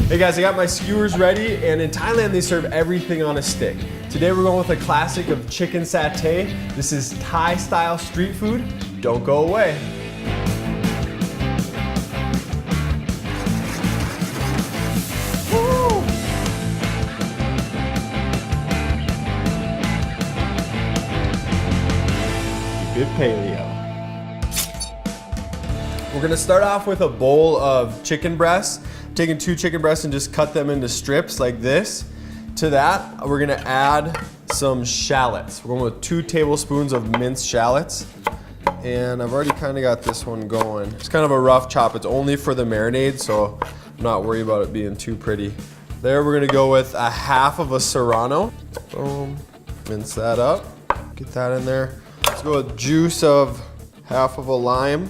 Hey guys, I got my skewers ready, and in Thailand they serve everything on a stick. Today we're going with a classic of chicken satay. This is Thai style street food. Don't go away. Woo! Keep it paleo. We're gonna start off with a bowl of chicken breasts. I'm taking 2 chicken breasts and just cut them into strips like this. To that, we're gonna add some shallots. We're going with 2 tablespoons of minced shallots. And I've already kind of got this one going. It's kind of a rough chop. It's only for the marinade, so I'm not worried about it being too pretty. There, we're gonna go with a half of a serrano. Boom, mince that up. Get that in there. Let's go with juice of half of a lime.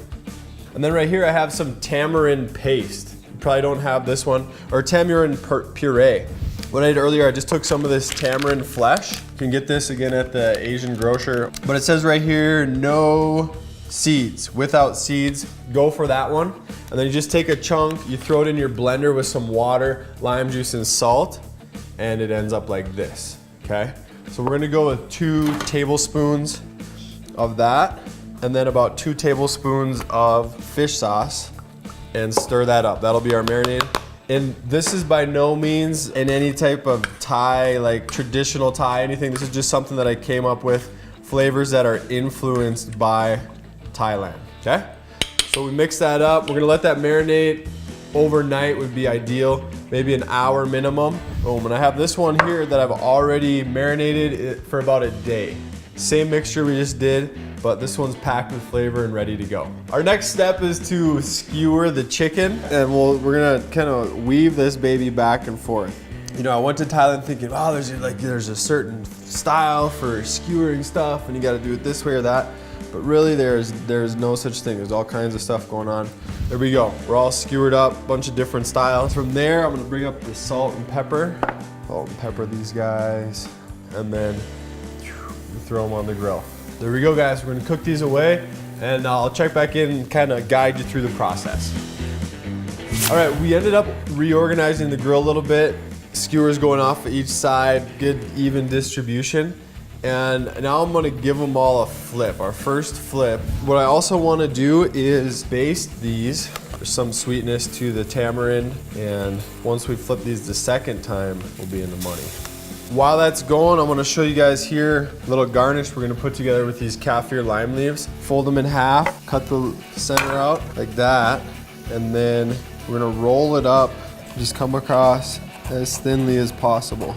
And then right here I have some tamarind paste. You probably don't have this one, or tamarind puree. What I did earlier, I just took some of this tamarind flesh. You can get this again at the Asian grocer. But it says right here, no seeds, without seeds. Go for that one. And then you just take a chunk, you throw it in your blender with some water, lime juice, and salt, and it ends up like this, okay? So we're gonna go with 2 tablespoons of that, and then about 2 tablespoons of fish sauce, and stir that up. That'll be our marinade. And this is by no means in any type of Thai, like traditional Thai, anything. This is just something that I came up with, flavors that are influenced by Thailand, okay? So we mix that up. We're gonna let that marinate overnight would be ideal, maybe an hour minimum. Boom, and I have this one here that I've already marinated for about a day. Same mixture we just did, but this one's packed with flavor and ready to go. Our next step is to skewer the chicken, and we're gonna kind of weave this baby back and forth. You know, I went to Thailand thinking, oh, there's a certain style for skewering stuff, and you gotta do it this way or that. But really, there's no such thing. There's all kinds of stuff going on. There we go. We're all skewered up, a bunch of different styles. From there, I'm gonna bring up the salt and pepper. Salt and pepper these guys, and then throw them on the grill. There we go, guys. We're gonna cook these away, and I'll check back in and kind of guide you through the process. All right, we ended up reorganizing the grill a little bit. Skewers going off each side, good even distribution. And now I'm gonna give them all a flip, our first flip. What I also wanna do is baste these for some sweetness to the tamarind, and once we flip these the second time, we'll be in the money. While that's going, I'm gonna show you guys here a little garnish we're gonna put together with these kaffir lime leaves. Fold them in half, cut the center out like that, and then we're gonna roll it up, just come across as thinly as possible.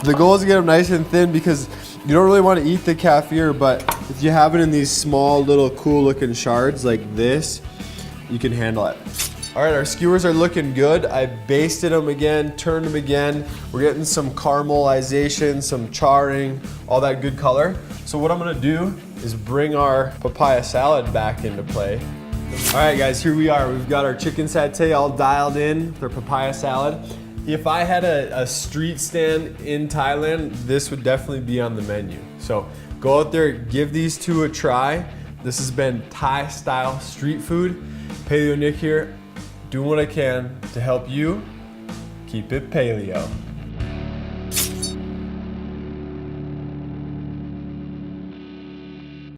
The goal is to get them nice and thin because you don't really want to eat the kaffir, but if you have it in these small little cool looking shards like this, you can handle it. All right, our skewers are looking good. I basted them again, turned them again. We're getting some caramelization, some charring, all that good color. So what I'm gonna do is bring our papaya salad back into play. All right, guys, here we are. We've got our chicken satay all dialed in with our papaya salad. If I had a street stand in Thailand, this would definitely be on the menu. So go out there, give these 2 a try. This has been Thai style street food. Paleo Nick here, doing what I can to help you keep it paleo.